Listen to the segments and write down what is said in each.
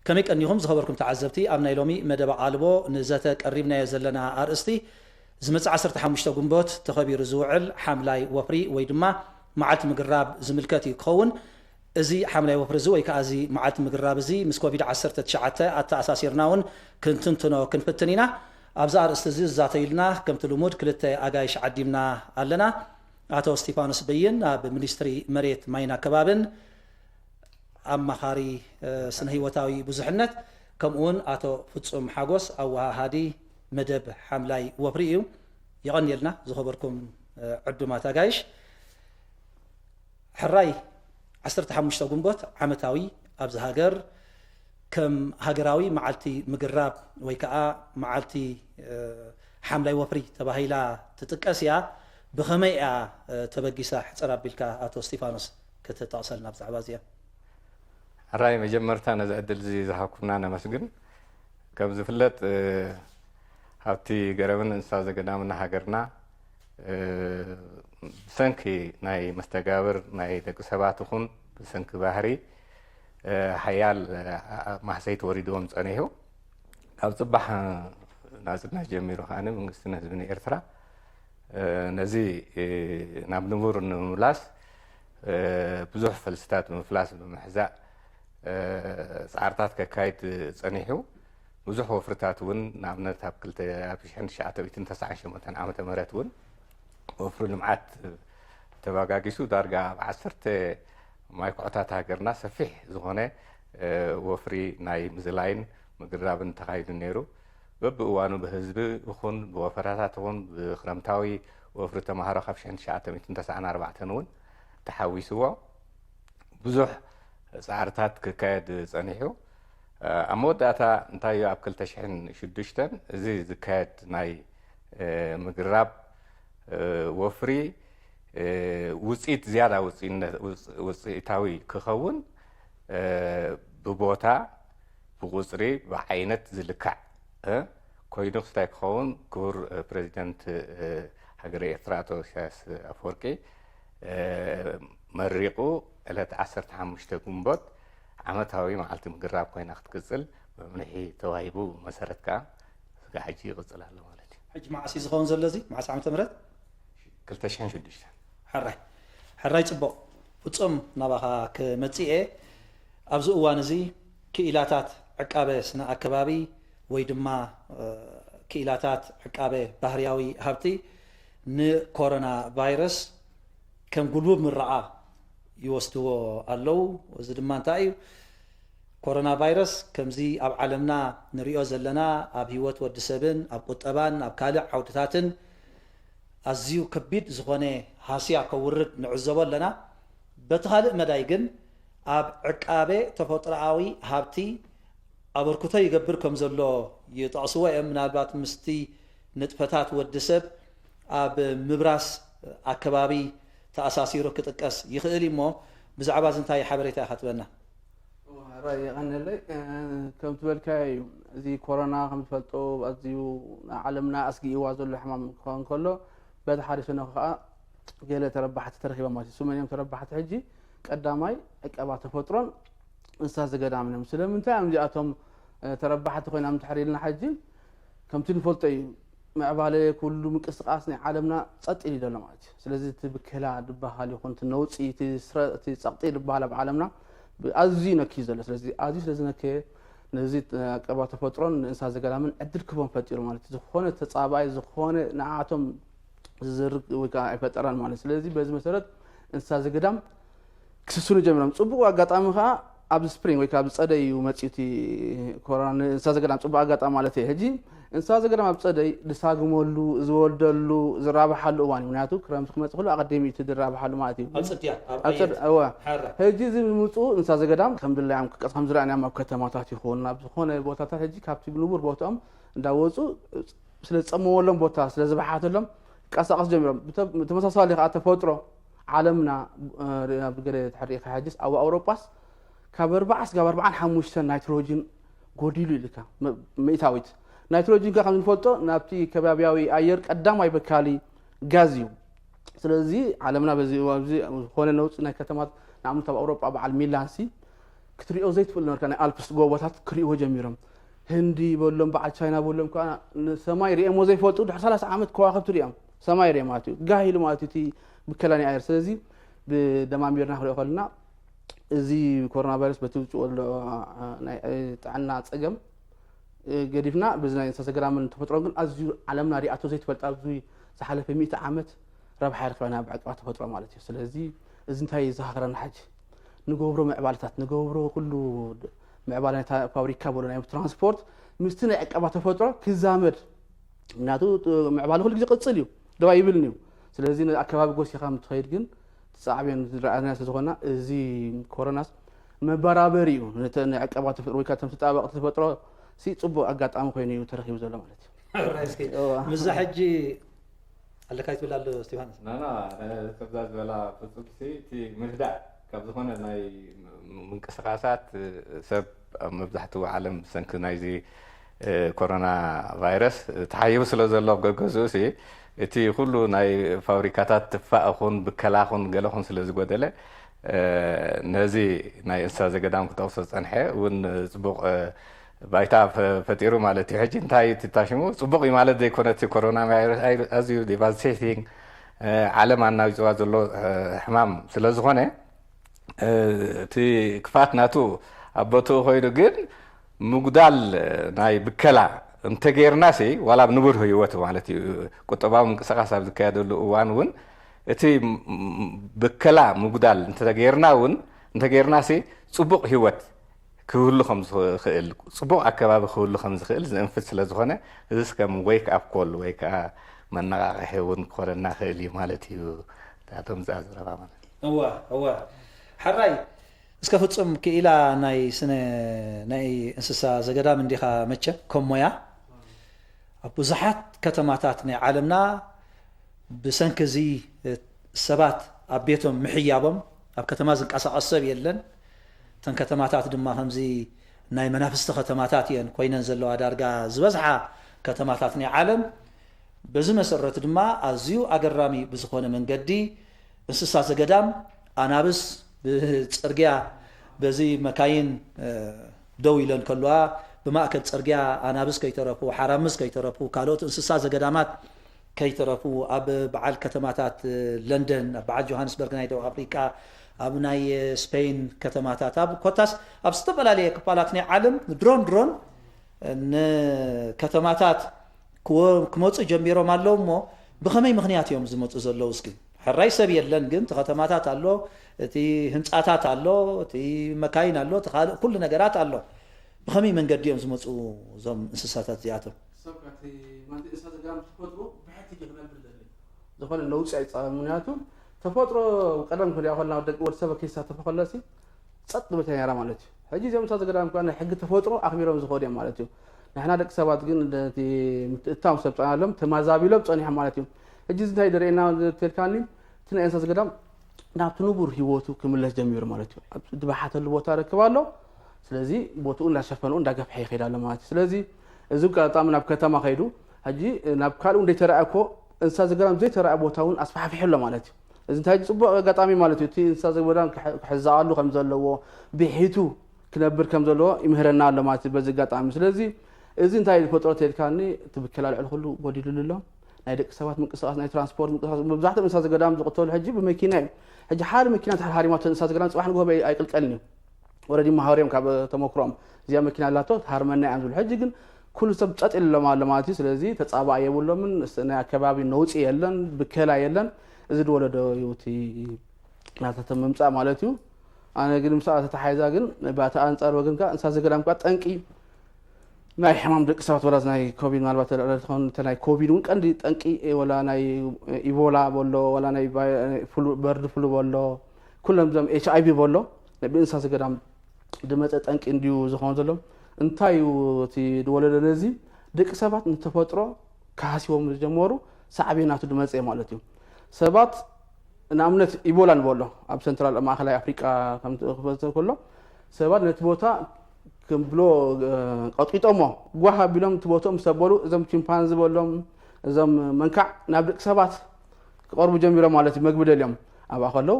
كميك أنيهم زخبركم تعزبتي أبنا يلومي مدب عالبو نزاتا قريبنا يزلنا أرستي زمت 15 قنبوت تخبير زوعل حملاي وفري ويدما معلت مقراب زملكاتي كون ازي حملاي وفري زوي كازي معلت مقراب زي مس كوفيد 19 اتا اساسيرناون كنتنتنو كنفتنينا ابزار استزيز زاتيلنا كم تلمود كلتا اغايش عديمنا علنا اتو ستيفانوس بين بمينستري مريت ماينا كبابن أمخاري سنهي وتاوي بزحنت كمون أتو فتصم حاجوس أو هادي مدب حملاي وفريو يغني لنا زخبركم عدما تاجايش حراي 15 قنبوت عمتاوي أبز هاجر كم هاجراوي معلتي مقراب ويكا معلتي حملاي وفري تباهيلا تتكاسيا بخميئة تبقيسا حتسراب بالكا أتو ستيفانوس كتتواصلنا بزعبازيا الرأي مجمرتان زعدل زي زحكونا نمسجن كم زفلت هاتي قربنا إنسان قدامنا هاجرنا سنكي ناي مستجابر ناي تكسباتهم سنك بحري حيال محسيت وريدهم صنيهو كم صبح نازلنا جميرو خانه من قصنا زبني إرترا نزي نابنمور نملاس بزح فلستات مفلاس بمحزاء سعرتات كايت صنيحو بزح وفرتات ون نعمنت هبكلت ابشحن شعته 19 عامه مرات ون وفر المعات تباغاغيسو دارغا بعصرت مايقعتات هاجرنا سفيح زغونه وفري ناي مزلاين مقرابن تخايد نيرو ببوانو بهزب يخون بوفراتات ون بخرمتاوي وفر تمهارو خفشن شعته 19 ون تحويسوا بزح سعرتات كايد صنيحو اموداتا انتايو ابكل تشحن شدشتن زي زكايد ناي مقراب وفري وصيت زياده وصيتاوي كخون ببوتا بقصري بعينت زلكع كوينو ستاي كخون كور بريزيدنت هاجري اتراتو شاس افوركي مريقو إلى 15 قنبوت عمتاوي معلت مقراب كوينا ختقصل بمنحي تواهيبو مسارتك حجي قصل هلا مالتي حج مع عسيز خون زلزي مع ساعة تمرت كلتشان شدشتان حراي صبو فصم نباها كمصيئه ابز اوانزي كيلاتات عقابه سنا اكبابي وي دما كيلاتات عقابه بحرياوي هبتي ن كورونا فيروس كم قلوب من رعاه يوستو اللو وزدما انتايو كورونا فيروس كمزي اب عالمنا نريو زلنا اب هيوت ود سبن اب قطبان اب كالع عودتاتن ازيو كبيد زغونه حاسيا كورد نعزبو لنا بتخالق مدايغن اب عقابه تفطرعاوي هابتي ابركوتا يغبر كم زلو يطعسوا منالبات مستي نطفتات ود سب اب مبراس اكبابي تأساسيرو كتقاس يخيل مو بزعبا زنتاي حبريتا خطبنا راي غنلي كم تبلكاي زي كورونا كم تفلطو ازيو عالمنا اسقي يوازو الحمام كون كله بعد حارسنا خا قال تربحت ترخيبه ماشي سمن يوم تربحت حجي قداماي اقبا تفطرون انسا زغدامنا مسلمنتا ام جاتهم تربحت خوينا متحريلنا حجي كم تنفلطي معباله كل مقسقاسني عالمنا صط يدلنا ماشي ስለዚህ ትብከላ ድባሃል ይኹን ትነውጽ ትጸቅጥ ድባሃል بعالمنا ازي نكي زله ስለዚህ ازي ስለዝነከ ነዚ ቀባ ተፈጥሮን እንሳ ዘገላምን እድል ክቦን ፈጥሩ ማለት ዝኾነ ተጻባይ ዝኾነ ንዓቶም ዝርግ ወጋ አይፈጠራን ማለት ስለዚህ በዚህ መሰረት እንሳ ዘገዳም ክስሱን ጀምረም ጽቡቅ አጋጣሚ ኻ ኣብ ስፕሪንግ ወይ ካብ ጸደይ መጽይቲ ኮሮና እንሳ ዘገዳም ጽቡቅ አጋጣሚ ማለት ይሄጂ እንሳ ዘገዳም ኣብ ጸደይ ድሳግሞሉ ዝወልደሉ ዝራባሓሉ እዋን ምክንያቱ ክረምት ክመጽ ሁሉ አቀደሚ ትድራባሓሉ ማለት እዩ አጽድያ አዋ ሄጂ ዝምጹ እንሳ ዘገዳም ከምድላይ am ከቀስም ዝራእና ኣብ ከተማታት ይሆንና ዝኾነ ቦታታት ሄጂ ካብቲ ብንቡር ቦታም እንዳወጹ ስለ ጸመወሎም ቦታ ስለ ዝባሓተሎም ቀሳቀስ ጀምሮም ተመሳሳሊ ኻ ተፈጥሮ ዓለምና ብገለ ተحريق حاجز او اوروباس ካብ 40 ጋር 45 ናይትሮጅን ጎዲሉ ይልካ መይታዊት ናይትሮጅን ጋር ከምንፈልጦ ናብቲ ከባቢያዊ አየር ቀዳማይ በካሊ ጋዝዩ ስለዚህ ዓለምና በዚህ ሆነ ነው ናይ ከተማት ናምታ አውሮፓ በዓል ሚላንሲ ክትሪኦ ዘይትፍል ነርካ ናይ ኣልፕስ ጎቦታት ክሪኦ ጀሚሮም ህንዲ በሎም በዓል ቻይና በሎም ከዓ ሰማይ ሪኤሞ ዘይፈልጡ ድሕሪ 30 ዓመት ከዋኽብቲ ሪኦም ሰማይ ሪኤ ማለት እዩ ጋሂሉ ማለት እቲ ብከላኒ ኣየር ስለዚ ብደማሚርና ክሪኦ ከለና እዚ ኮሮና ቫይረስ በትውጭ ወሎ ናይ ጥዕና ፀገም ገዲፍና ብዝናይ እንስሳ ዘገዳምን ተፈጥሮ ግን ኣዝዩ ዓለምና ሪኣቶ ዘይትፈልጥ ኣብዚ ዝሓለፈ 100 ዓመት ረብሓ ይርከበና ብዕቅባ ተፈጥሮ ማለት እዩ ስለዚ እዚ እንታይ ዘሃገረና ሕጂ ንገብሮ ምዕባለታት ንገብሮ ኩሉ ምዕባለ ፋብሪካ በሎ ናይ ትራንስፖርት ምስቲ ናይ ዕቅባ ተፈጥሮ ክዛመድ ምክንያቱ ምዕባለ ኩሉ ግዜ ቅፅል እዩ ደባ ይብልኒ እዩ ስለዚ ኣከባቢ ጎሲኻ ምትኸይድ ግን ጻዕብን ዝረኣና ስለዝኾና እዚ ኮሮናስ መበራበሪ እዩ ናይ ዕቅባ ተፈጥሮ ወይ ከዓ ተጣባቕ ተፈጥሮ ጽቡቕ ኣጋጣሚ ኮይኑ እዩ ተረኺቡ ዘሎ ማለት እዩ ምዛ ሕጂ ኣለካይ ትብል ኣሎ ስቲፋኖስ ናና ከብዛ ዝበላ ፍጹምሲ እቲ ምህዳእ ካብ ዝኾነ ናይ ምንቅስቓሳት ሰብ ኣብ መብዛሕትኡ ዓለም ብሰንኪ ናይዚ ኮሮና ቫይረስ ተሓይቡ ስለ ዘሎ ገገዝኡሲ እቲ ኩሉ ናይ ፋብሪካታት ትፋእ ኹን ብከላ ኹን ገለ ኹን ስለ ዝጎደለ ነዚ ናይ እንስሳ ዘገዳም ክተቕሶ ዝፀንሐ እውን ፅቡቕ ባይታ ፈጢሩ ማለት እዩ ሕጂ እንታይ ትታሽሙ ፅቡቕ እዩ ማለት ዘይኮነ እቲ ኮሮና ቫይረስ ኣዝዩ ዲቫስቴቲንግ ዓለም ኣናዊፅዋ ዘሎ ሕማም ስለ ዝኾነ እቲ ክፋት ናቱ ኣብ ቦትኡ ኮይኑ ግን ምጉዳል ናይ ብከላ እንተጌርናሲ ዋላ ንብር ህይወት ማለት እዩ ቁጠባዊ ምንቅስቓስ ኣብ ዝካየደሉ እዋን እውን እቲ ብከላ ምጉዳል እንተጌርናሲ ፅቡቕ ህይወት ክህሉ ከም ዝኽእል ፅቡቕ ኣከባቢ ክህሉ ከም ዝኽእል ዝእንፍት ስለ ዝኾነ እዚስ ከም ዌክ ኣፕ ኮል ወይ ከዓ መነቓቕሒ እውን ክኾነና ክእል እዩ ማለት እዩ እቶም ዝኣዝረባ ማለት እዋ ሓራይ እስከ ፍጹም ክኢላ ናይ ስነ ናይ እንስሳ ዘገዳም እንዲኻ መቸ ከም ሞያ ኣብ ብዙሓት ከተማታት ናይ ዓለምና ብሰንኪ እዚ ሰባት ኣብ ቤቶም ምሕያቦም ኣብ ከተማ ዝንቀሳቐስ ሰብ የለን ተን ከተማታት ድማ ከምዚ ናይ መናፍስቲ ከተማታት እየን ኮይነን ዘለዋ ዳርጋ ዝበዝሓ ከተማታት ናይ ዓለም በዚ መሰረት ድማ ኣዝዩ ኣገራሚ ብዝኾነ መንገዲ እንስሳ ዘገዳም ኣናብስ ብፅርግያ በዚ መካይን ደው ኢለን ከለዋ ብማእከል ፅርግያ ኣናብስ ከይተረፉ ሓራምስ ከይተረፉ ካልኦት እንስሳ ዘገዳማት ከይተረፉ ኣብ በዓል ከተማታት ለንደን ኣብ በዓል ጆሃንስበርግ ናይ ደቡብ ኣፍሪካ ኣብ ናይ ስፔን ከተማታት ኣብ ኮታስ ኣብ ዝተፈላለየ ክፋላት ናይ ዓለም ድሮን ንከተማታት ክመፁ ጀሚሮም ኣለዉ እሞ ብኸመይ ምክንያት እዮም ዝመፁ ዘለዉ እስኪ ሕራይ ሰብ የለን ግን እቲ ከተማታት ኣሎ እቲ ህንፃታት ኣሎ እቲ መካይን ኣሎ እቲ ካልእ ኩሉ ነገራት ኣሎ ብኸመይ መንገዲ እዮም ዝመፁ እዞም እንስሳታት እዚኣቶም እንስሳ ዘገዳም ተፈጥሮ ብሕቲ ክነብር ዝኾነ ለውጢ ኣይፃበ ምክንያቱ ተፈጥሮ ቀደም ክልያ ከለና ደቂ ወዲ ሰብ ከይሳተፈ ከለሲ ፀጥ ብለታ ነራ ማለት እዩ ሕጂ እዞም እንስሳ ዘገዳም ከዓ ናይ ሕጊ ተፈጥሮ ኣኽቢሮም ዝኸዱ እዮም ማለት እዩ ንሕና ደቂ ሰባት ግን እቲ ምትእታው ሰብ ፀናሎም ተማዛቢሎም ፀኒሖም ማለት እዩ ሕጂ እንታይ ደርእየና ተልካኒ እቲ ናይ እንስሳ ዘገዳም ናብቲ ንቡር ሂወቱ ክምለስ ጀሚሩ ማለት እዩ ድባሓተሉ ቦታ ረክብ ኣሎ ስለዚ ቦትኡ እንዳሸፈንኡ እንዳገፍሐ ይኸይድ ኣሎ ማለት እዩ ስለዚ እዚ ቃጣም ናብ ከተማ ኸይዱ ሕጂ ናብ ካልኡ እንደተረኣኮ እንስሳ ዘገዳም ዘይተረአ ቦታ እውን ኣስፋሕፊሕሎ ማለት እዩ እዚ እንታይ ፅቡቕ ኣጋጣሚ ማለት እዩ እቲ እንስሳ ዘገዳም ክሕዛኣሉ ከም ዘለዎ ብሒቱ ክነብር ከም ዘለዎ ይምህረና ኣሎ ማለት እዩ በዚ ኣጋጣሚ ስለዚ እዚ እንታይ ፈጥሮ ተልካኒ ትብከላልዕል ኩሉ ጎዲሉሉ ኣሎ ናይ ደቂ ሰባት ምንቅስቓስ ናይ ትራንስፖርት ምንቅስቓስ መብዛሕትኦም እንስሳ ዘገዳም ዝቕተሉ ሕጂ ብመኪና እዩ ሕጂ ሓደ መኪና ተሓሪማቶ እንስሳ ዘገዳም ፅባሕ ንጎሆ ኣይቅልቀልን እዩ ወረዲ ማህበሪዮም ካብ ተመክሮም እዚኣ መኪና ኣላቶ ተሃርመና እያ ዝብሉ ሕጂ ግን ኩሉ ሰብ ፀጥ ኢሎም ኣሎ ማለት እዩ ስለዚ ተፃባእ የብሎምን ናይ ኣከባቢ ነውፂ የለን ብከላ የለን እዚ ድወለዶ እዩ እቲ ናታቶም ምምፃእ ማለት እዩ ኣነ ግን ምሳኣ ተተሓይዛ ግን ባታ ኣንፃር ወገን ከዓ እንስሳ ዘገዳም ከዓ ጠንቂ ናይ ሕማም ደቂ ሰባት ወላ ናይ ኮቪድ ምናልባት ተለኾን ናይ ኮቪድ እውን ቀንዲ ጠንቂ ወላ ናይ ኢቦላ በሎ ወላ ናይ በርድ ፍሉ በሎ ኩሎም ዞም ኤችኣይቪ በሎ ብእንስሳ ዘገዳም ድመፀ ጠንቂ እንዲዩ ዝኾን ዘሎ እንታይ እዩ እቲ ድወለዶ ነዚ ደቂ ሰባት ንተፈጥሮ ካሃሲቦም ዝጀመሩ ሳዕቤናቱ ድመፀ ማለት እዩ ሰባት ንኣብነት ኢቦላ ንበሎ ኣብ ሰንትራል ማእከላይ ኣፍሪቃ ከም ክፈፀም ከሎ ሰባት ነቲ ቦታ ክብሎ ቀጥቂጦሞ ጓህ ኣቢሎም እቲ ቦትኦም ሰበሉ እዞም ቺምፓንዚ በሎም እዞም መንካዕ ናብ ደቂ ሰባት ክቐርቡ ጀሚሮም ማለት እዩ መግቢ ደልዮም ኣብኣ ከለዉ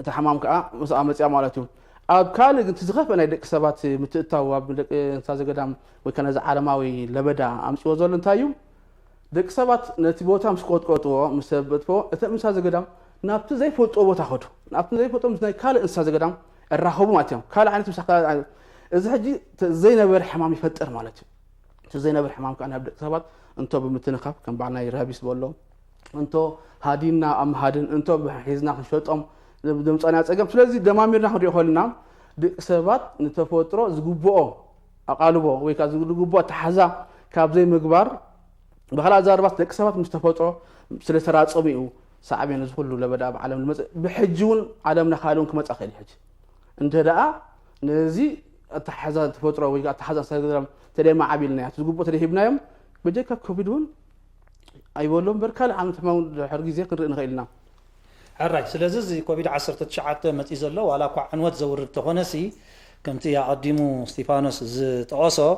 እቲ ሕማም ከዓ ምስኣ መፅያ ማለት እዩ ኣብ ካልእ ግን ትዝኸፍ ናይ ደቂ ሰባት ምትእታው ኣብ ደቂ እንስሳ ዘገዳም ወይ ከነ ዚ ዓለማዊ ለበዳ ኣምፅዎ ዘሎ እንታይ እዩ ደቂ ሰባት ነቲ ቦታ ምስ ቆጥቆጥዎ ምስ ሰበጥዎ እተን እንስሳ ዘገዳም ናብቲ ዘይፈልጦ ቦታ ኸዱ ናብቲ ዘይፈልጦ ምስ ናይ ካልእ እንስሳ ዘገዳም እራኸቡ ማለት እዮም ካልእ ዓይነት ምሳኻ እዚ ሕጂ ዘይነበረ ሕማም ይፈጥር ማለት እዩ እቲ ዘይነበረ ሕማም ከዓ ናብ ደቂ ሰባት እንቶ ብምትንኻፍ ከም በዓል ናይ ረቢስ በሎ እንቶ ሃዲና ኣምሃድን እንቶ ሒዝና ክንሸጦም ድምፀና ፀገም ስለዚ ደማሚርና ክንሪኦ ከለና ደቂ ሰባት ንተፈጥሮ ዝግብኦ ኣቃልቦ ወይ ከዓ ዝግብኦ ኣተሓዛ ካብ ዘይምግባር ብኻልእ ኣዛርባት ደቂ ሰባት ምስ ተፈጥሮ ስለተራፀሙ እዩ ሳዕቤን እዚ ኩሉ ለበዳ ኣብ ዓለም ዝመፅእ ብሕጂ እውን ዓለምና ካልእ እውን ክመፅእ ክእል ሕጂ እንተ ደኣ ነዚ ኣተሓዛ ተፈጥሮ ወይ ከዓ ኣተሓዛ እንስሳ ተደማዓቢልና እያ ዝግብኦ ተደሂብናዮም በጀካ ኮቪድ እውን ኣይበሎም በር ካልእ ዓመት ሕማም ድሕሪ ግዜ ክንርኢ ንኽእል ኢና حراي سلازي كوفيد 19 متي زلو ولا كو عنوت زورد تخونسي كمتي يا قديمو ستيفانوس ز تقوسو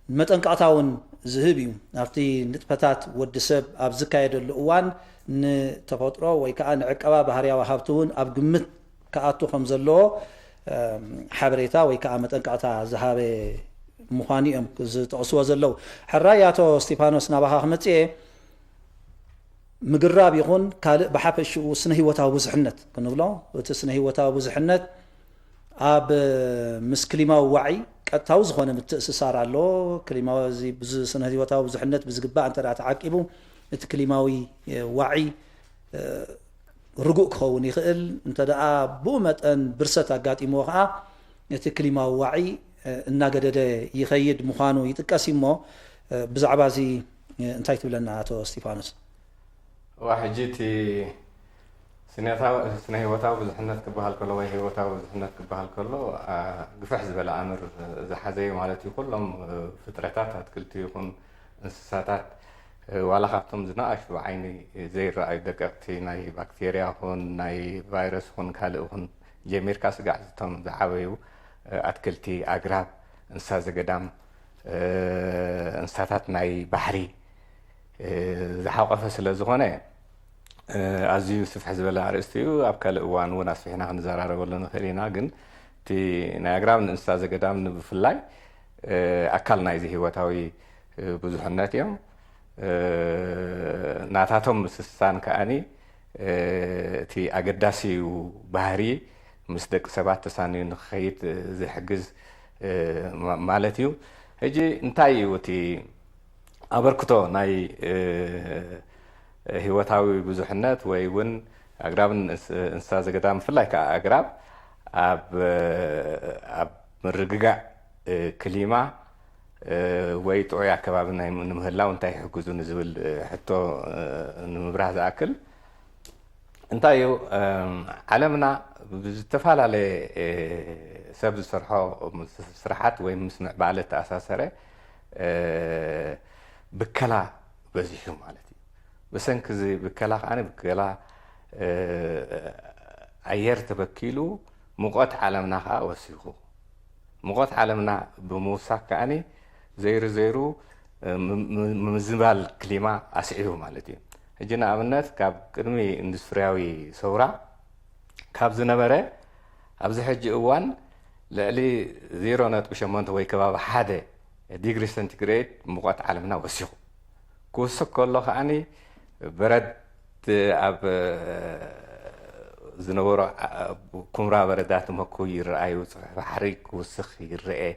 متنقعتاون زهبيو نافتي نطفتات ودسب اب زكايدل اوان نتفطرو وي كان عقبا بهريا وهابتون اب قمت كاتو خمزلو حبريتا وي كان متنقعتا زهابي مخانيم ز تقوسو زلو حراياتو ستيفانوس نابها خمتي مقراب يكون كالئ بحفش وسنه هيوتاو بزحنت كنبلو وتسنه هيوتاو بزحنت اب مس كلمه وعي قطاو زخونه متاسسار الله كلمه زي بز سنه هيوتاو بزحنت بزغبا انت تعقبو ات كلماوي وعي رجوك خون يخل انت دا بومتن برسات اغاطيمو خا ات كلماوي وعي እናገደደ ይኸይድ مخانو يتقاسيمو بزعبا زي انتاي تبلنا اتو ستيفانوس واحجيتي سنه هيوتاو بزحنت كبهال كله وي هيوتاو بزحنت كبهال كله قفح زبل امر زحزي مالتي كلهم فطرتات اتكلتي يكون انسساتات ولا خافتم زناش وعيني زي راي دققتي ناي بكتيريا هون ناي فيروس هون كالئ هون جمير كاس قاعدتهم زعاويو اتكلتي اقراب انسا زقدام انساتات ناي بحري زحوقف ስለዝኾነ ኣዝዩ ስፍሕ ዝበለ ኣርእስቲ እዩ ኣብ ካልእ እዋን እውን ኣስፊሕና ክንዘራረበሉ ንኽእል ኢና ግን እቲ ናይ ኣግራብ እንስሳ ዘገዳም ብፍላይ ኣካል ናይዚ ህይወታዊ ብዙሕነት እዮም ናታቶም ምስሳን ከኣኒ እቲ ኣገዳሲ ባህሪ ምስ ደቂ ሰባት ተሳንዩ ንክኸይድ ዝሕግዝ ማለት እዩ ሕጂ እንታይ እዩ እቲ أبركتو ناي هيوتاوي بزحنات ويون أقرب إنسان زقدام فلاك أقرب أب مرقع كلمة ويتوعي كبابنا نمهلا وانتهي حكوزون زول حتى نمبرز أكل انتايو علمنا بتفعل على سبب صرحات ويمسمع بعلة أساسره بكلا بزيحو مالتي بسنك زي بكلا أنا بكلا عير تبكيلو مقات عالمنا خا وسيخو مقات عالمنا بموسى كأني زيرو مزبال كلمة أسعيه مالتي هجينا أمنات كاب كرمي اندسترياوي سورة كاب زنبرة أبزي حج أوان لألي 0.8 ويكباب حادة ديجري سنتيغريد مقاط عالمنا وسيخ كوسك كله خاني برد اب زنورا كمرا بردات مكو يرأي وحريك وسخ يرأي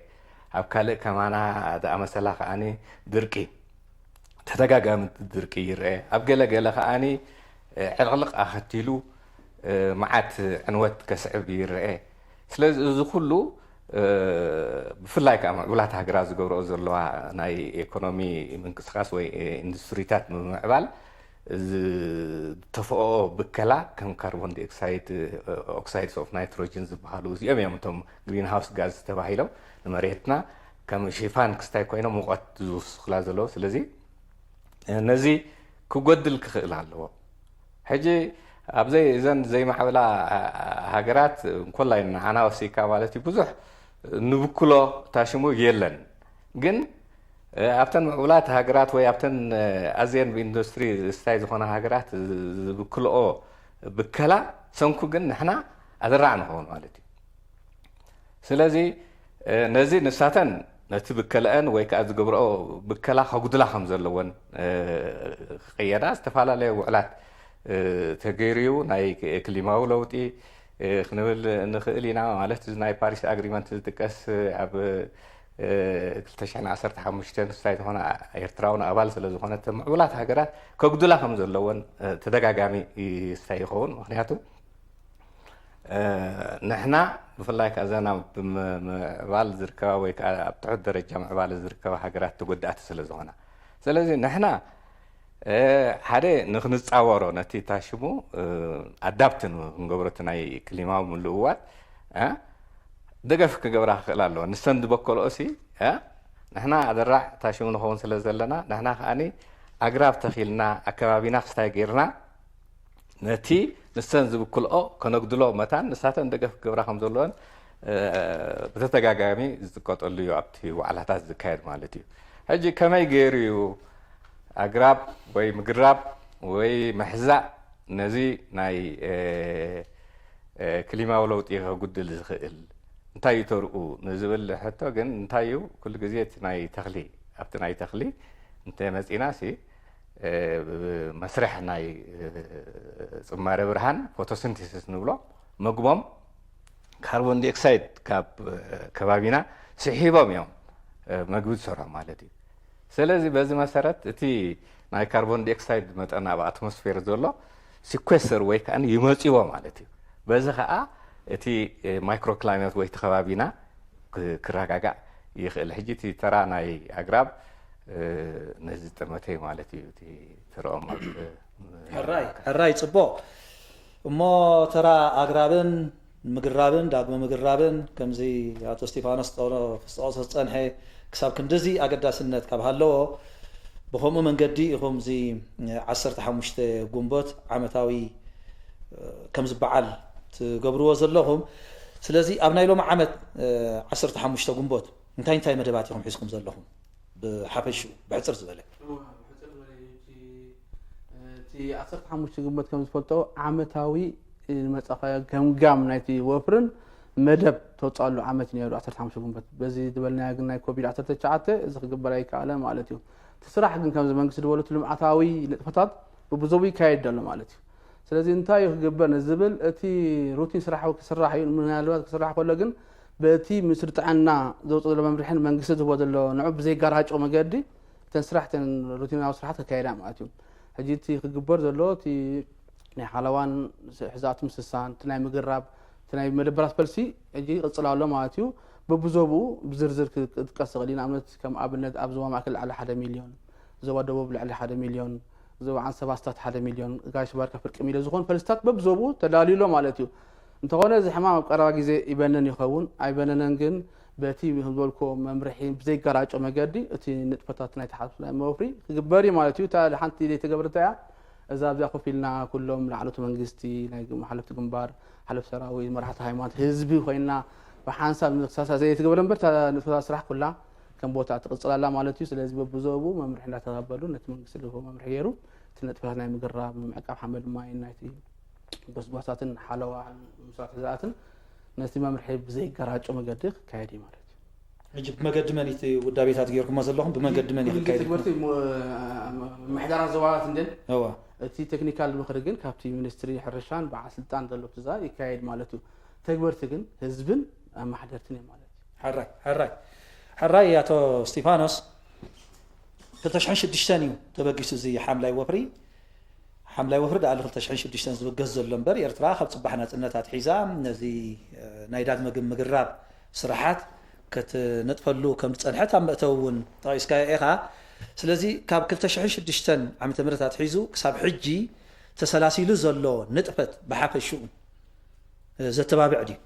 اب كالي كمان هذا مثلا خاني دركي تدقاقام دركي يرأي اب قلا خاني علق اخدتيلو معات عنوات كسعب يرأي سلازو كله بفلاي كما ولات هاجرا زغورو زلوا ناي ايكونومي منقسقاس وي اندستريتات معبال تفو بكلا كم كربون دي اوكسايدز اوف نيتروجين زبحالو زيام يمتم جرين هاوس غاز تباهيلو مريتنا كم شيفان كستاي كوينو موقت زوس خلازلو سلازي نزي كغدل كخلالو حجي ابزي اذن زي ما حولا هاجرات كلين انا وسيكا مالتي بزح نبكلو تاشمو يلن جن أبتن معولات هاجرات ويا أبتن أزين باندستري ستايز هنا هاجرات بكلو بكلا سنكو جن إحنا أدرعنا هون مالتي ስለዚ ነዚ ንሳተን ነቲ ብከለአን ወይ ከዓ ዝገብርኦ ብከላ ከጉድላ ከም ዘለወን ክቅየዳ ዝተፈላለየ ውዕላት ተገይርዩ ናይ ክሊማዊ ለውጢ ክንብል ንኽእል ኢና ማለት ናይ ፓሪስ ኣግሪመንት ዝጥቀስ ኣብ 2015 ንስታይ ዝኾነ ኤርትራውን ኣባል ስለ ዝኾነት ምዕቡላት ሃገራት ከጉድላ ከም ዘለወን ተደጋጋሚ ስታይ ይኸውን ምክንያቱ ንሕና ብፍላይ ከዓ ዘና ብምዕባል ዝርከባ ወይ ከዓ ኣብ ትሑት ደረጃ ምዕባል ዝርከባ ሃገራት ተጎዳእቲ ስለ ዝኾና ስለዚ ንሕና ሓደ ንክንፃወሮ ነቲ ታሽሙ ኣዳፕት ክንገብሮ እቲ ናይ ክሊማዊ ምልእዋጥ ደገፍ ክገብራ ክኽእል ኣለዎ ንሰን ዝበከልኦ ሲ ንሕና ኣደራዕ ታሽሙ ንኸውን ስለ ዘለና ንሕና ከዓኒ ኣግራብ ተኺልና ኣከባቢና ክስታይ ገይርና ነቲ ንሰን ዝብክልኦ ከነግድሎ መታን ንሳተን ደገፍ ክገብራ ከም ዘለወን ብተደጋጋሚ ዝጥቀጠሉ እዩ ኣብቲ ዋዕላታት ዝካየድ ማለት እዩ ሕጂ ከመይ ገይሩ እዩ ኣግራብ ወይ ምግራብ ወይ ምሕዛእ ነዚ ናይ ክሊማዊ ለውጢ ከጉድል ዝኽእል እንታይ እዩ ተርኡ ንዝብል ሕቶ ግን እንታይ እዩ ኩሉ ግዜ እቲ ናይ ተኽሊ ኣብቲ ናይ ተኽሊ እንተመፂና ሲ መስርሕ ናይ ፅማረ ብርሃን ፎቶሲንቴሲስ ንብሎ መግቦም ካርቦን ዳይኦክሳይድ ካብ ከባቢና ስሒቦም እዮም መግቢ ዝሰርሑ ማለት እዩ ስለዚ በዚ መሰረት እቲ ናይ ካርቦን ዳይኦክሳይድ መጠን ኣብ ኣትሞስፌር ዘሎ ሲኩዌስተር ወይ ከዓ ይመፅዎ ማለት እዩ በዚ ከዓ እቲ ማይክሮ ክላይሜት ወይ ከባቢና ክረጋጋእ ይኽእል ሕጂ እቲ ተራ ናይ ኣግራብ ነዚ ጠመተይ ማለት እዩ እቲ ትርኦም ሕራይ ፅቡቅ እሞ ተራ ኣግራብን ምግራብን ዳግመ ምግራብን ከምዚ ኣቶ ስቴፋኖስ ፍስጠቆ ዝፀንሐ ክሳብ ክንደዚ ኣገዳስነት ካብ ሃለዎ ብከምኡ መንገዲ ኢኹም እዚ 15 ጉንቦት ዓመታዊ ከም ዝበዓል ትገብርዎ ዘለኹም ስለዚ ኣብ ናይ ሎሚ ዓመት 15 ጉንቦት እንታይ መደባት ኢኹም ሒዝኩም ዘለኹም ብሓፈሹ ብሕፅር ዝበለ እቲ 15 ግንቦት ከም ዝፈልጦ ዓመታዊ መፀኸ ገምጋም ናይቲ ወፍርን መደብ ተወፃሉ ዓመት ነይሩ 15 ግንቦት በዚ ዝበልናዮ ግን ናይ ኮቪድ 19 እዚ ክግበር ኣይከኣለ ማለት እዩ እቲ ስራሕ ግን ከምዚ መንግስቲ ዝበለቱ ልምዓታዊ ንጥፈታት ብብዙ ይካየድ ኣሎ ማለት እዩ ስለዚ እንታይ ክግበር ንዝብል እቲ ሩቲን ስራሕ ክስራሕ እዩ ምናልባት ክስራሕ ከሎ ግን በቲ ምስሪ ጥዕና ዘውፅእ ዘሎ መምርሕን መንግስቲ ዝህቦ ዘሎ ንዑ ብዘይጋራጮ መገዲ እተን ስራሕተን ሩቲናዊ ስራሕት ክካየዳ ማለት እዩ ሕጂ እቲ ክግበር ዘሎ እቲ ናይ ሓለዋን ሕዛት ምስሳን እቲ ናይ ምግራብ እቲ ናይ መደበራት ፈልሲ ሕጂ ይቕፅል ኣሎ ማለት እዩ በብዞቡ ብዝርዝር ክጥቀስ ይኽእል እዩ ንኣብነት ከም ኣብነት ኣብ ዞባ ማእከል ልዕሊ 1 ሚልዮን ዞባ ደቡብ ልዕሊ 1 ሚልዮን ዞባ ዓንሰባ ስታት 1 ሚልዮን ጋሽ ባርካ ፍርቂ ሚልዮን ዝኾን ፈልስታት በብዞቡ ተዳልዩሎ ማለት እዩ እንተኾነ እዚ ሕማም ኣብ ቀረባ ግዜ ይበነን ይኸውን ኣይበነነን ግን በቲ ዝበልኮ መምርሒ ብዘይጋራጮ መገዲ እቲ ንጥፈታት ናይ ተሓልፍ ናይ መወፍሪ ክግበር እዩ ማለት እዩ እታ ሓንቲ ዘይተገብረታ እያ እዛ ኣብዚኣ ኮፍ ኢልና ኩሎም ላዕለዎት መንግስቲ ናይ ሓለፍቲ ግንባር ሓለፍቲ ሰራዊት መራሕቲ ሃይማኖት ህዝቢ ኮይና ብሓንሳብ ንክሳሳ ዘይተገብረ እምበር ንጥፈታት ስራሕ ኩላ ከም ቦታ ትቕፅላላ ማለት እዩ ስለዚ በብዞቡ መምርሒ እንዳተቐበሉ ነቲ መንግስቲ ዝህቦ መምርሒ ገይሩ እቲ ንጥፈታት ናይ ምግራብ ምዕቃብ ሓመድ ማይ ናይቲ ጎስጓሳትን ሓለዋ ምስራት ህዛኣትን ነቲ መምርሒ ብዘይጋራጮ መገዲ ክካየድ እዩ ማለት እዩ ሕጂ ብመገዲ መን እቲ ውዳቤታት ገይርኩሞ ዘለኹም ብመገዲ መን ይካየድ ትምህርቲ ምሕደራት ዞባታት እንደን እቲ ቴክኒካል ምክሪ ግን ካብቲ ሚኒስትሪ ሕርሻን በዓል ስልጣን ዘሎ ትእዛዝ ይካየድ ማለት እዩ ተግበርቲ ግን ህዝብን ኣማሕደርትን እዮም ማለት እዩ ሕራይ ኣቶ ስቴፋኖስ 2006 እዩ ተበጊሱ እዚ ሓምላይ ወፍሪ ዳኣ 2006 ዝብገዝ ዘሎ እምበር ኤርትራ ካብ ፅባሕ ናፅነታት ሒዛ ነዚ ናይ ዳግመ ምግራብ ስራሓት ክትነጥፈሉ ከም ዝፀንሐት ኣብ መእተዊ እውን ጠቂስካዮ ኢኻ ስለዚ ካብ 2006 ዓመተ ምህረታት ሒዙ ክሳብ ሕጂ ተሰላሲሉ ዘሎ ንጥፈት ብሓፈሽኡ ዘተባብዕ ድዩ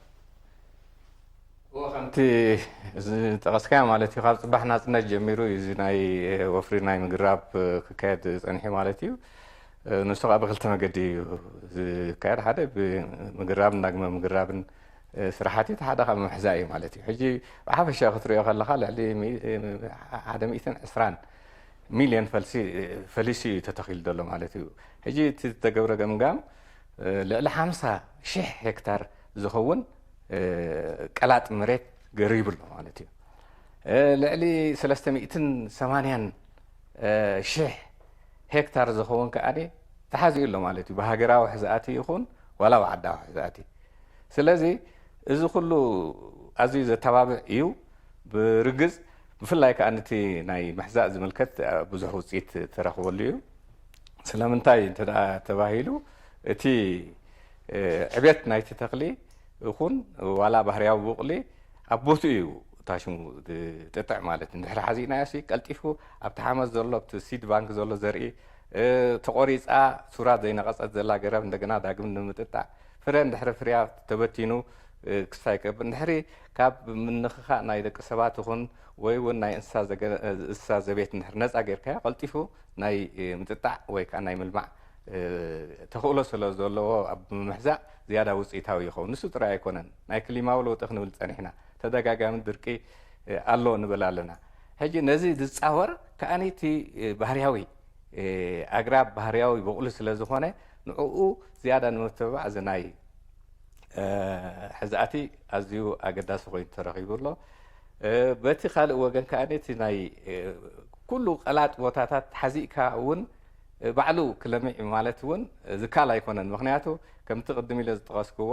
ከምቲ ጠቀስካዮ ማለት እዩ ካብ ፅባሕ ናፅነት ጀሚሩ እዚ ናይ ወፍሪ ናይ ምግራብ ክካየድ ፀኒሑ ማለት እዩ ንሱ ከዓ ብክልተ መገዲ እዩ ዝካየድ ሓደ ብምግራብን ዳግመ ምግራብን ስራሕቲ እቲ ሓደ ካብ ምሕዛእ እዩ ማለት እዩ ሕጂ ብሓፈሻ ክትሪኦ ከለካ ልዕሊ 120 ሚልዮን ፈሊሲ እዩ ተተኺሉ ዘሎ ማለት እዩ ሕጂ እቲ ዝተገብረ ገምጋም ልዕሊ 50,000 ሄክታር ዝኸውን ቀላጥ መሬት قريب له مالتي لعلي 380 شح هكتار زخون كأني تحازي له مالتي بهاجراو حزاتي يخون ولا وعداو حزاتي سلازي إذا كله عزيز تبابع يو برجز بفلاي كأنتي ناي محزاء زملكت بزحو سيت تراخو ليو سلامنتاي تباهيلو تي عبيت ناي تتقلي يخون ولا بحرياو بوقلي أبوتو يو تاشمو تطع مالت نحر حزينا ياسي قلطيفو ابتحامز زولو بتسيد بانك زولو زرئي تقوريص سورات زينا قصت زلا قرب እንደገና ዳግም ንምጥጣዕ ፍረ እንድሕሪ ፍርያ ተበቲኑ ክሳይ ከብር እንድሕሪ ካብ ምንኽኻ ናይ ደቂ ሰባት ይኹን ወይ እውን ናይ እንስሳ ዘቤት እንድሕር ነፃ ጌርካዮ ቀልጢፉ ናይ ምጥጣዕ ወይ ከዓ ናይ ምልማዕ ተኽእሎ ስለ ዘለዎ ኣብ ምምሕዛእ ዝያዳ ውፅኢታዊ ይኸውን ንሱ ጥራይ ኣይኮነን ናይ ክሊማዊ ለውጢ ክንብል ፀኒሕና ተደጋጋሚ ድርቂ ኣሎ ንብል ኣለና ሕጂ ነዚ ዝፃወር ከኣነይቲ ባህርያዊ ኣግራብ ባህርያዊ በቕሉ ስለ ዝኾነ ንዕኡ ዝያዳ ንምትብባዕ እዚ ናይ ሕዛእቲ ኣዝዩ ኣገዳሲ ኮይኑ ተረኺቡ ኣሎ በቲ ካልእ ወገን ከኣነይቲ ናይ ኩሉ ቀላጥ ቦታታት ሓዚእካ እውን ባዕሉ ክለምዕ ማለት እውን ዝካል ኣይኮነን ምክንያቱ ከምቲ ቅድም ኢለ ዝጠቐስክዎ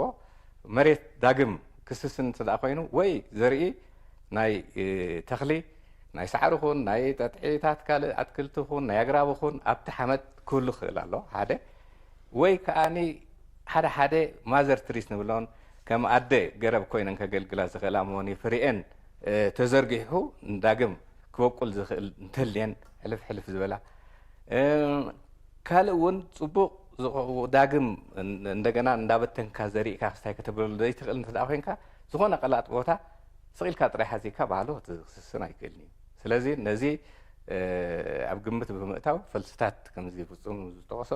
መሬት ዳግም ክስስን እንተደኣ ኮይኑ ወይ ዘርኢ ናይ ተኽሊ ናይ ሳዕሪ ኹን ናይ ጠጥዒታት ካልእ ኣትክልቲ ኹን ናይ ኣግራብ ኹን ኣብቲ ሓመድ ክህሉ ክእል ኣሎ ሓደ ወይ ከኣኒ ሓደ ሓደ ማዘር ትሪስ ንብሎን ከም ኣደ ገረብ ኮይነን ከገልግላ ዝኽእላ መሆኒ ፍሪአን ተዘርጊሑ ዳግም ክበቁል ዝኽእል እንተልየን ሕልፍ ሕልፍ ዝበላ ካልእ እውን ፅቡቕ ዳግም እንደገና እንዳበተንካ ዘሪእካ ክስታይ ከተብለሉ ዘይትኽእል እንተደኣ ኮንካ ዝኾነ ቀላጥ ቦታ ስቂልካ ጥራይ ሓዚካ ባህሉ ክትስስን ኣይክእልኒ ስለዚ ነዚ ኣብ ግምት ብምእታው ፈልስታት ከምዚ ፍፁም ዝጠቕሶ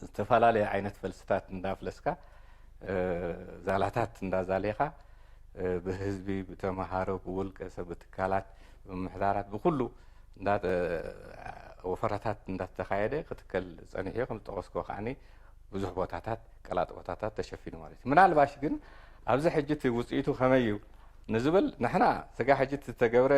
ዝተፈላለዩ ዓይነት ፈልስታት እንዳፍለስካ ዛላታት እንዳዛሌኻ ብህዝቢ ብተምሃሮ ብውልቀ ሰብ ብትካላት ብምሕዳራት ብኩሉ ወፈራታት እንዳተኻየደ ክትከል ፀኒሑ ከም ዝጠቐስኮ ከዓኒ ብዙሕ ቦታታት ቀላጥ ቦታታት ተሸፊኑ ማለት እዩ ምናልባሽ ግን ኣብዚ ሕጂ እቲ ውፅኢቱ ከመይ እዩ ንዝብል ንሕና ስጋ ሕጂ ዝተገብረ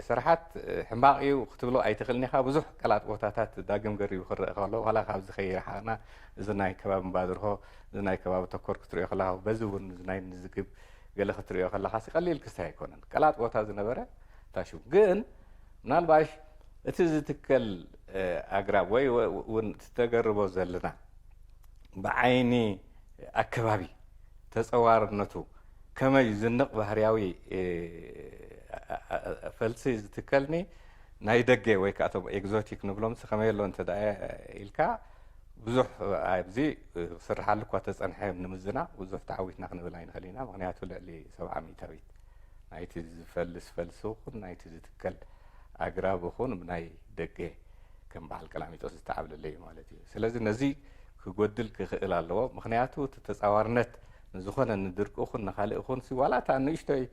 ስራሓት ሕማቕ እዩ ክትብሎ ኣይትኽእልኒኻ ብዙሕ ቀላጥ ቦታታት ዳግም ገሪቡ ክርአ ከሎ ዋላ ካብዚ ከይረሓቕና እዚ ናይ ከባቢ ምባድርሆ እዚ ናይ ከባቢ ተኮር ክትሪኦ ከለካ በዚ እውን እዚ ናይ ንዝግብ ገለ ክትሪኦ ከለካ ቀሊል ክስታይ ኣይኮነን ቀላጥ ቦታ ዝነበረ ታሽሙ ግን ምናልባሽ እቲ ዝትከል ኣግራብ ወይ እውን ዝተገርቦ ዘለና ብዓይኒ ኣከባቢ ተፀዋርነቱ ከመይ ዝንቕ ባህርያዊ ፈልሲ ዝትከልኒ ናይ ደገ ወይ ከዓ እቶም ኤግዞቲክ ንብሎም ከመይ ኣሎ እንተደኣ ኢልካ ብዙሕ ኣብዚ ስራሓሉ እኳ ተፀንሐ ንምዝና ብዙሕ ተዓዊትና ክንብል ኣይንኽእል ኢና ምክንያቱ ልዕሊ 70 ሚታዊት ናይቲ ዝፈልስ ፈልሲ ይኹን ናይቲ ዝትከል ኣግራብ ይኹን ብናይ ደገ ከም በዓል ቀላሚጦስ ዝተዓብለለ እዩ ማለት እዩ ስለዚ ነዚ ክጎድል ክኽእል ኣለዎ ምክንያቱ እቲ ተፃዋርነት ንዝኾነ ንድርቂ ይኹን ንካልእ ይኹን ዋላ እታ ንእሽተይ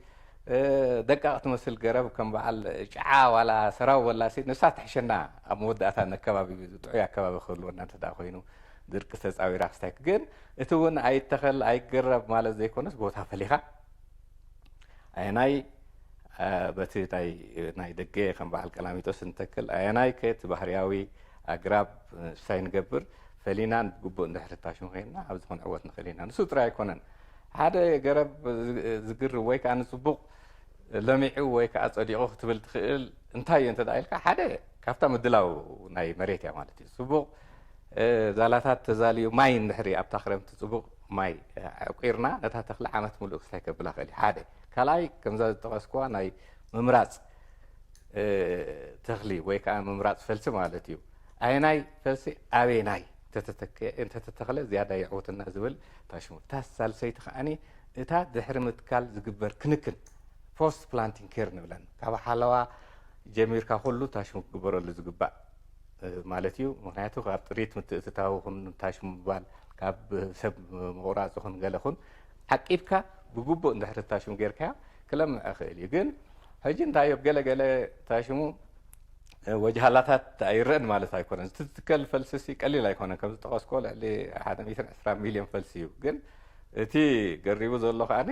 ደቃቕ ትመስል ገረብ ከም በዓል ጭዓ ዋላ ሰራው ወላሲ ንሳ ትሕሸና ኣብ መወዳእታ ኣከባቢ ጥዑይ ኣከባቢ ክህልወና እንተደኣ ኮይኑ ድርቂ ተፃዊራ ክስታይ ግን እቲ እውን ኣይተኸል ኣይገረብ ማለት ዘይኮነስ ቦታ ፈሊኻ ኣየናይ በቲ ናይ ደገ ከም በዓል ቀላሚጦስ እንተክል ኣየናይ ከቲ ባህርያዊ ኣግራብ ሳይ ንገብር ፈሊና ግቡእ እንድሕር ታሽሙ ኮይንና ኣብዚ ክንዕወት ንኽእል ኢና ንሱ ጥራይ ኣይኮነን ሓደ ገረብ ዝግርብ ወይ ከዓ ንፅቡቕ ለሚዑ ወይ ከዓ ፀዲቑ ክትብል ትኽእል እንታይ እዩ እንተደኣ ኢልካ ሓደ ካብታ ምድላው ናይ መሬት እያ ማለት እዩ ፅቡቕ ዛላታት ተዛልዩ ማይ እንድሕሪ ኣብታ ክረምቲ ፅቡቕ ማይ ዕቂርና ነታ ተኽሊ ዓመት ሙሉእ ክስታይ ከብላ ክእል ሓደ ካልኣይ ከምዛ ዝጠቐስክዋ ናይ ምምራፅ ተኽሊ ወይ ከዓ ምምራፅ ፈልሲ ማለት እዩ ኣየናይ ፈልሲ ኣበየናይ እንተተተኽለ ዝያዳ ይዕውትና ዝብል ታሽሙ እታ ሳልሰይቲ ከዓኒ እታ ድሕሪ ምትካል ዝግበር ክንክን ፖስት ፕላንቲንግ ኬር ንብለን ካብ ሓለዋ ጀሚርካ ኩሉ ታሽሙ ክግበረሉ ዝግባእ ማለት እዩ ምክንያቱ ካብ ጥሪት ምትእትታዊ ኹን ታሽሙ ምባል ካብ ሰብ ምቑራፅ ኹን ገለ ኹን ዓቂብካ ብግቡእ እንድሕሪ ታሽሙ ጌርካዮ ክለምዕ ክእል እዩ ግን ሕጂ እንታይ ኣብ ገለገለ ታሽሙ ወጅሃላታት ኣይረአን ማለት ኣይኮነን እቲ ዝትከል ፈልሲ ቀሊል ኣይኮነን ከም ዝጠቐስኮ ልዕሊ 120 ሚልዮን ፈልሲ እዩ ግን እቲ ገሪቡ ዘሎ ከዓኒ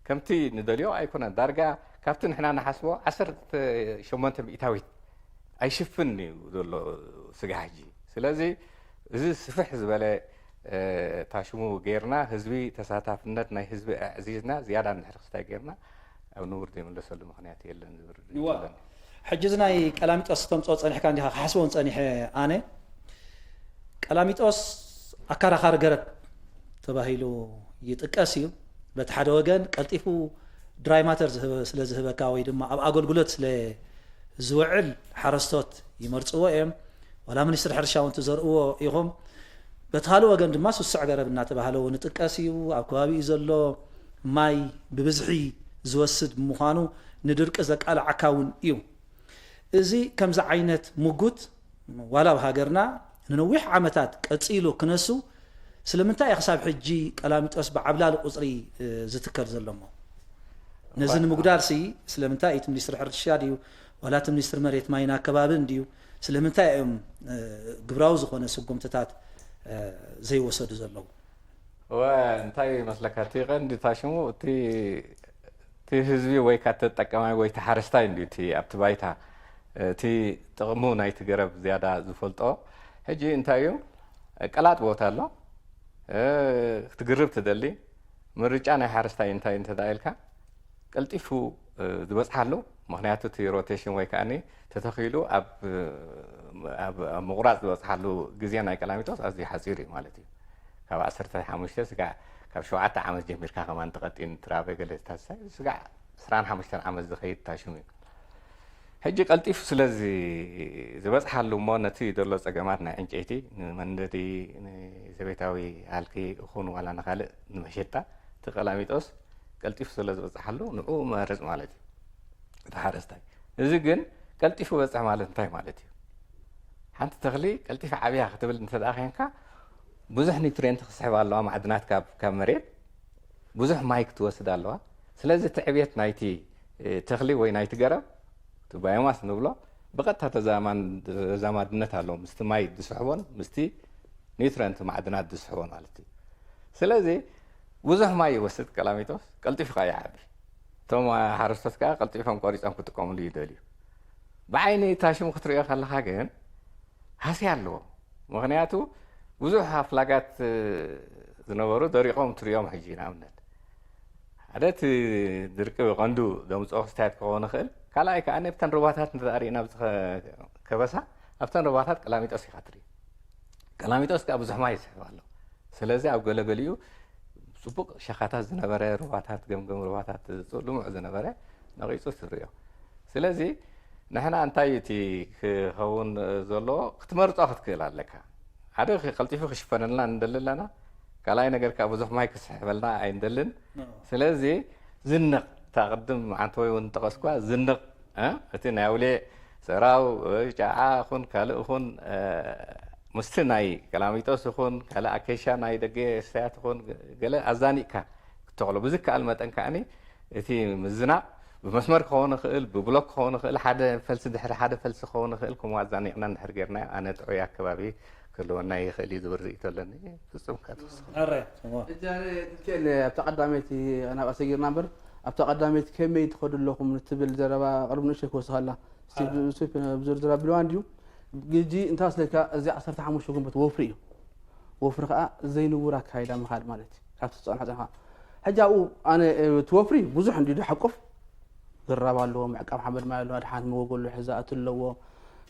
ከምቲ ንደልዮ ኣይኮነን ዳርጋ ካብቲ ንሕና ንሓስቦ 18 ሚእታዊት ኣይሽፍን እዩ ዘሎ ስጋ ሕጂ ስለዚ እዚ ስፍሕ ዝበለ ታሽሙ ጌርና ህዝቢ ተሳታፍነት ናይ ህዝቢ ኣዕዚዝና ዝያዳ ንሕርክስታይ ጌርና ኣብ ንቡር ዘይመለሰሉ ምክንያት የለን ዝብር ሕጂ እዚ ናይ ቀላሚጦስ ተምፅኦ ፀኒሕካ እንዲኻ ክሓስቦን ፀኒሐ ኣነ ቀላሚጦስ ኣከራኻሪ ገረብ ተባሂሉ ይጥቀስ እዩ በቲ ሓደ ወገን ቀልጢፉ ድራይ ማተር ስለ ዝህበካ ወይ ድማ ኣብ ኣገልግሎት ስለ ዝውዕል ሓረስቶት ይመርፅዎ እዮም ወላ ሚኒስትር ሕርሻ እውን ተዘርእዎ ኢኹም በቲ ካልእ ወገን ድማ ስሱዕ ገረብ እናተባህለ እውን ይጥቀስ እዩ ኣብ ከባቢኡ ዘሎ ማይ ብብዝሒ ዝወስድ ብምዃኑ ንድርቂ ዘቃልዓካ እውን እዩ እዚ ከምዚ ዓይነት ሙጉት ዋላ ኣብ ሃገርና ንነዊሕ ዓመታት ቀፂሉ ክነሱ ስለምንታይ ክሳብ ሕጂ ቀላሚጦስ ብዓብላሊ ቁፅሪ ዝትከል ዘሎሞ ነዚ ንምጉዳልሲ ስለምንታይ እቲ ሚኒስትር ሕርሻ ድዩ ወላ እቲ ሚኒስትር መሬት ማይና ከባብን ድዩ ስለምንታይ እዮም ግብራዊ ዝኾነ ስጉምትታት ዘይወሰዱ ዘለዉ እንታይ መስለካ እቲ ቀንዲ ታሽሙ እቲ ህዝቢ ወይ ካ ተጠቀማይ ወይ ተሓረስታይ እንድዩ እቲ ኣብቲ ባይታ እቲ ጥቕሙ ናይቲ ገረብ ዝያዳ ዝፈልጦ ሕጂ እንታይ እዩ ቀላጥ ቦታ ኣሎ ክትግርብ ትደሊ ምርጫ ናይ ሓረስታይ እንታይ እንተዳኢልካ ቀልጢፉ ዝበፅሓሉ ምክንያቱ እቲ ሮቴሽን ወይ ከዓኒ ተተኺሉ ኣብ ምቑራፅ ዝበፅሓሉ ግዜ ናይ ቀላሚጦስ ኣዝዩ ሓፂር እዩ ማለት እዩ ካብ 15 ስጋዕ ካብ 7 ዓመት ጀሚርካ ከማን ተቐጢን ትራበ ገለ ታሳይ ስጋዕ 25 ዓመት ዝኸይድ ታሽሙ እዩ ሕጂ ቀልጢፉ ስለዚ ዝበፅሓሉ እሞ ነቲ ዘሎ ፀገማት ናይ ዕንጨይቲ ንመንደዲ ዘቤታዊ ሃልኪ እኹን ዋላ ንካልእ ንመሸጣ እቲ ቀላሚጦስ ቀልጢፉ ስለ ዝበፅሓሉ ንዑ መርፅ ማለት እዩ እቲ ሓረስታይ እዚ ግን ቀልጢፉ በፅሕ ማለት እንታይ ማለት እዩ ሓንቲ ተኽሊ ቀልጢፍ ዓብያ ክትብል እንተደኣ ኮንካ ብዙሕ ኒውትሪየንት ክስሕብ ኣለዋ ማዕድናት ካብ መሬት ብዙሕ ማይ ክትወስድ ኣለዋ ስለዚ እቲ ዕብየት ናይቲ ተኽሊ ወይ ናይቲ ገረብ እቲ ባዮማስ ንብሎ ብቐጥታ ተዛማድነት ኣለዎ ምስቲ ማይ ዝስሕቦን ምስቲ ኒውትሪየንት ማዕድናት ዝስሕቦን ማለት እዩ ስለዚ ብዙሕ ማይ ይወስድ ቀላሚጦስ ቀልጢፉ ካ ይዓቢ እቶም ሓረስቶት ከዓ ቀልጢፎም ቆሪፆም ክጥቀሙሉ ይደልዩ ብዓይኒ ታሽሙ ክትሪኦ ከለካ ግን ሃሲ ኣለዎ ምክንያቱ ብዙሕ ኣፍላጋት ዝነበሩ ደሪቆም ትሪኦም ሕጂ ንኣብነት ሓደ እቲ ድርቂ ቀንዱ ዘምፅኦ ክስታያት ክኸውን ይኽእል ካልኣይ ከዓ ኣብተን ሩባታት እንተሪእና ከበሳ ኣብተን ሩባታት ቀላሚጦስ ኢኻ ትርኢ ቀላሚጦስ ከዓ ብዙሕ ማይ ይስሕብ ኣሎ ስለዚ ኣብ ገለገሊኡ ፅቡቅ ሸኻታት ዝነበረ ሩባታት ገምገም ሩባታት ልሙዕ ዝነበረ ነቂፁ ትሪኦ ስለዚ ንሕና እንታይ እቲ ክኸውን ዘለዎ ክትመርፆ ክትክእል ኣለካ ሓደ ቀልጢፉ ክሽፈነልና ንደሊ ኣለና ካልኣይ ነገር ከዓ ብዙሕ ማይ ክስሕበልና ኣይንደልን ስለዚ ዝንቕ ታቅድም ዓንተ ወይ እውን ጠቐስኳ ዝንቕ እቲ ናይ ኣውሌ ሰራው ጫዓ ይኹን ካልእ ይኹን ምስቲ ናይ ቀላሚጦስ ይኹን ካልእ ኣኬሻ ናይ ደገ ስታያት ይኹን ገለ ኣዛኒእካ ክትተኽሎ ብዝከኣል መጠን ከዓኒ እቲ ምዝናቕ ብመስመር ክኸውን ይኽእል ብብሎክ ክኸውን ይኽእል ሓደ ፈልሲ ድሕሪ ሓደ ፈልሲ ክኸውን ይኽእል ከምኡ ኣዛኒቕና እንድሕር ጌርናዮ ኣነ ጥዑይ ኣከባቢ ክህልወና ይኽእል እዩ ዝብር ርእቶ ኣለኒ ፍፁም ካትወስኽ ኣብቲ ቀዳመይቲ ናብ ኣሰጊርና እምበር ኣብቲ ቀዳመይቲ ከመይ ትኸዱ ኣለኹም ትብል ዘረባ ቅርብ ንእሽተይ ክወስኽ ኣላ ብዝርዝር ኣቢልዋ እንድዩ ግጂ እንታይ ስለካ እዚ 15 ጉንበት ወፍሪ እዩ ወፍሪ ከዓ ዘይንቡር ኣካይዳ ምኻድ ማለት እዩ ካብቲ ዝፀንሐ ፀንኻ ሕጂ ኣብኡ ኣነ እቲ ወፍሪ ብዙሕ እንዲዱ ሓቁፍ ዝራብ ኣለዎ ምዕቃብ ሓመድ ማይ ኣለዎ ድሓን መወገሉ ሕዛእት ኣለዎ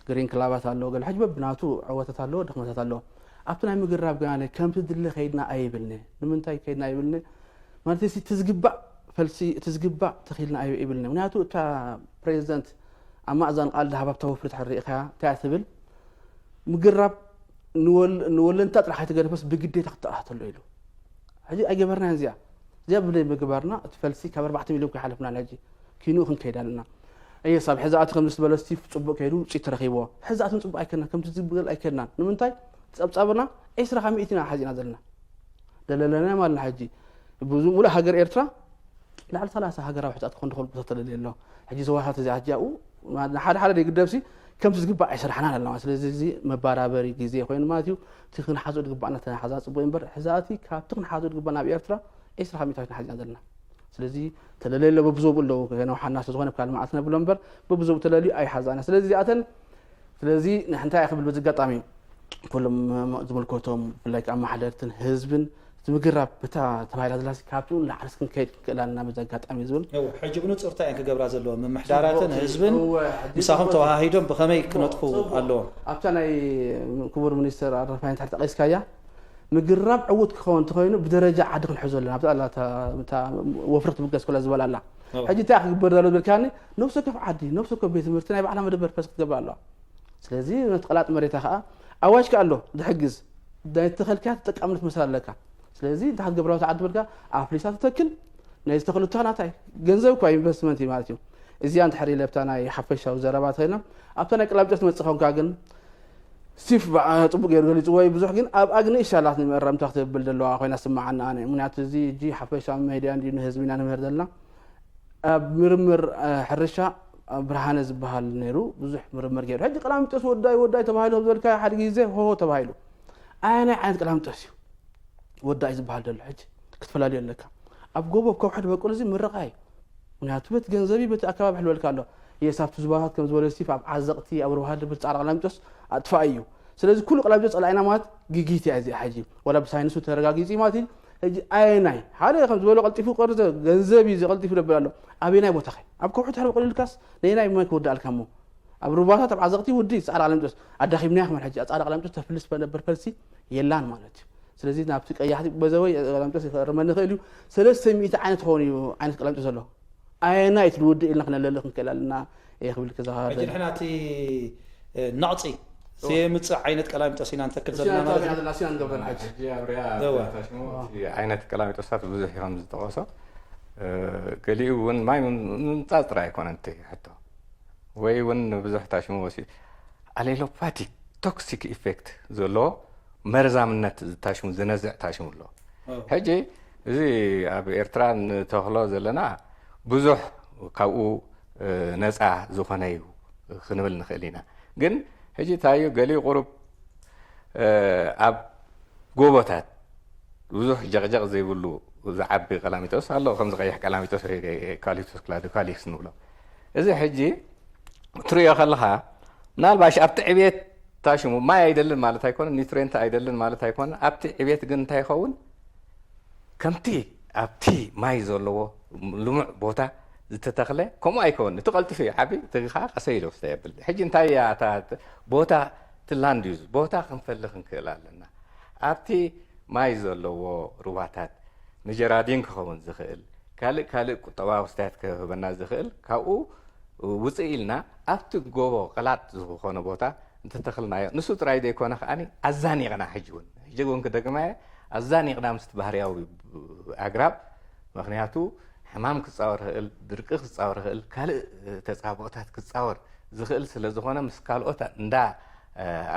ግሪን ክላባት ኣለዎ ገለ ሕጂ በብናቱ ዕወታት ኣለዎ ድኽመታት ኣለዎ ኣብቲ ናይ ምግራብ ገና ከምቲ ድለ ከይድና ኣይብልኒ ንምንታይ ከይድና ኣይብልኒ ማለት እዚ ትዝግባእ ፈልሲ ትዝግባእ ተኺልና ኣይብልኒ ምክንያቱ እታ ፕሬዚደንት ኣብ ማእዛን ቃል ዳሃባብታ ወፍሪ ትሕሪእኻ እንታይ ትብል ምግራብ ንወለንታ ጥራሕ ኣይትገደፈስ ብግዴታ ክትኣተሎ ኢሉ ሕጂ ኣይገበርና እዚኣ ብለይ ምግባርና እቲ ፈልሲ ካብ 4 ሚልዮን ክሓልፍና ሕጂ ኪኑ ክንከይድ ኣለና እየሳብ ሕዛእቲ ከም ዝበለስቲ ፅቡቅ ከይዱ ውፅኢት ተረኺብዎ ሕዛእትን ፅቡቅ ኣይከድና ከምቲ ዝብል ኣይከድናን ንምንታይ ፀብፃብና 20 ሚእቲና ሓዚና ዘለና ደለለና ማልና ሕጂ ሙሉእ ሃገር ኤርትራ ላዕሊ 30 ሃገራዊ ሕዛእት ክኾን ድኽእል ቦታ ተደልየ ኣሎ ሕጂ ዘዋታት እዚኣ ሕጂ ኣብኡ ሓደ ዘይግደብሲ ከምቲ ዝግባእ ኣይስራሕናን ኣለና ስለዚ እዚ መባራበሪ ግዜ ኮይኑ ማለት እዩ እቲ ክንሓዞ ድግባእና ተሓዛ ፅቡቅ እምበር ሕዛእቲ ካብቲ ክንሓዞ ድግባእና ኣብ ኤርትራ 20 ሚእታዊትና ሓዚና ዘለና ስለዚ ተለለለ በብዙ ብለው ነው ሓናስ ዝኾነ ካል ማዓት ነብሎ እምበር በብዙ ተለሊ ኣይ ሓዛና ስለዚ ኣተን ስለዚ ንሕንታይ ይኽብል በዝጋጣሚ ኩሎም ዝምልከቶም ብላይ ኣማሕለርትን ህዝብን ዝምግራብ በታ ተባይላ ዝላሲ ካብቱን ላዕርስክን ከይድ ክእላልና በዝጋጣሚ ዝብል ሕጂ ብንጹርታ እየን ክገብራ ዘለዎም መምሕዳራትን ህዝብን ምሳኹም ተዋሂዶም ብኸመይ ክነጥፉ ኣለዎም ኣብታ ናይ ክቡር ሚኒስተር ኣረፋይን ታሕቲ ጠቂስካያ مجرب عود كون تخينه بدرجة عاد خنحزول لنا بتقول تا وفرت بقى كل زبالة الله حاجة تأخذ بردالو بالكاني نفسك في عادي نفسك بيت مرتنا يبقى على مدبر بس قبل الله سلازي نتقلات مريتها خا أواش قالوا ده حجز ده يتخل كات تكملت مسألة لك سلازي ده حد قبل تعد بركة عفليسات تكل نايز تخلو تانا تاي جنزو كوي انفستمنتي مالتيو إزيان تحري لبتانا يحفش أو زرابات هنا أبتنا كلام جسم تسخون كاجن سيف طبق يرجع لجواي بزح جن أغني إن شاء الله نمرم تحت بلدلوا أخوينا سمعنا أنا من يعتزي جي حفش عم ميدان دي نهزمين أنا مهردلنا مرمر حرشة برهان زبهال نيرو بزح مرمر غير هدي كلام تس وداي تباهلو ذلك حد جيزه هو تباهلو أنا عند كلام تسيو وداي زبهال دل حج كتفلا لي لك أبجوب بكو حد بقول زي مرقاي من يعتبت جنزبي بتأكل بحلو الكلام يسافر زبهات كم زول يستيف عزقتي أو روحات بتعرق كلام تس أطفأيو سلازي كل قلب جس على مات جيجيتي عزي حاجي ولا بساينسو ترجاجيتي ماتي هجي أيناي هذا خمس ولا قلتي فوق قرزة جنزبي زي قلتي في ربنا أبيناي بوتخي أبكو حد حلو قليل الكاس ليناي ما يكون دال كمو أبروباتها تبع عزقتي ودي سعر على مجلس أدخل مني أحمد حجي أسعر على مجلس تفلس برفلسي يلان مالتي سلازي نابتك أي حد بزوي على مجلس رمنا خيلو سلاز سميت عينت هوني عينت على مجلس الله أيناي تلود إلا خلنا للخن كلالنا يخبل كذا هذا أجل حناتي نعطي سي متص عينت كلام تسينا نتكل زلنا مالك هذا الأسيان قبل الحج جي أبريا تشمو عينت كلام تسات بزح رمز تقصى قالي ون ما من تطرع يكون أنت حتى وي ون بزح تشمو وسي على لو فاتي توكسيك إفكت زلوا مرزا من نت تشمو زنزع تشمو له حجي زي أبي إرتران تخلو زلنا بزح كاو نزع زخنايو خنبل نخلينا جن هجي تايو قالي غرب أب جوبتات وزح جغجغ زي بلو وزعب كلاميتوس الله خمس غيح كلاميتوس كاليتوس كلادو كاليكس نولا إذا هجي تريا خلها نال باش أبتع بيت تاشمو ما يدلن مالتها يكون نيترين تايدلن مالتها يكون أبتع بيت جن تايخون كمتي أبتي ما يزولو لمع بوتا تتخلى كم أيكون تقلت فيه حبي تغيخا قصيلو استيبل حج انتاي يا بوتا تلانديز بوتا خنفلخن كلالنا أبتي ما يزولو رواتات مجرادين كخون زخيل كالي قطوا استاذ كبنا زخيل كاو وصيلنا أبتي جوبو قلات زخونه بوتا انت تخلنا نسو ترايد يكون خاني أزاني غنا حجون كدغما أزاني غنا مستبهرياو أقرب مخنياتو حمام كتصور هل درق كتصور هل كل تصابوتات كتصور زخيل سلازخونه مسكالوت ندا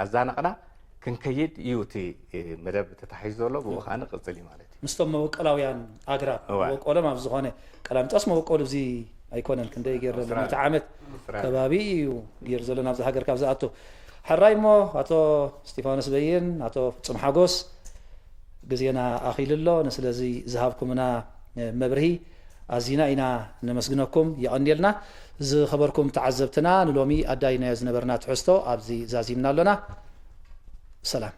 أزان قنا كنكيد يوتي مدب تتحيزولو بوخانه قصلي مالتي مستم وقلاويان أقرب وقوله ما بزخونه كلام تسمع وقوله زي أيكون كندي غير متعامد كبابي ويرزلنا في هاجر كابزاتو حرايمو أتو ستيفانوس بين أتو صمحاغوس جزينا أخيل الله نسلزي ذهابكمنا مبرهي أزينا إنا نمسجنكم يعنيلنا ز خبركم تعذبتنا نلومي أداينا يزنبرنا تحستو أبزي زازيمنا لنا سلام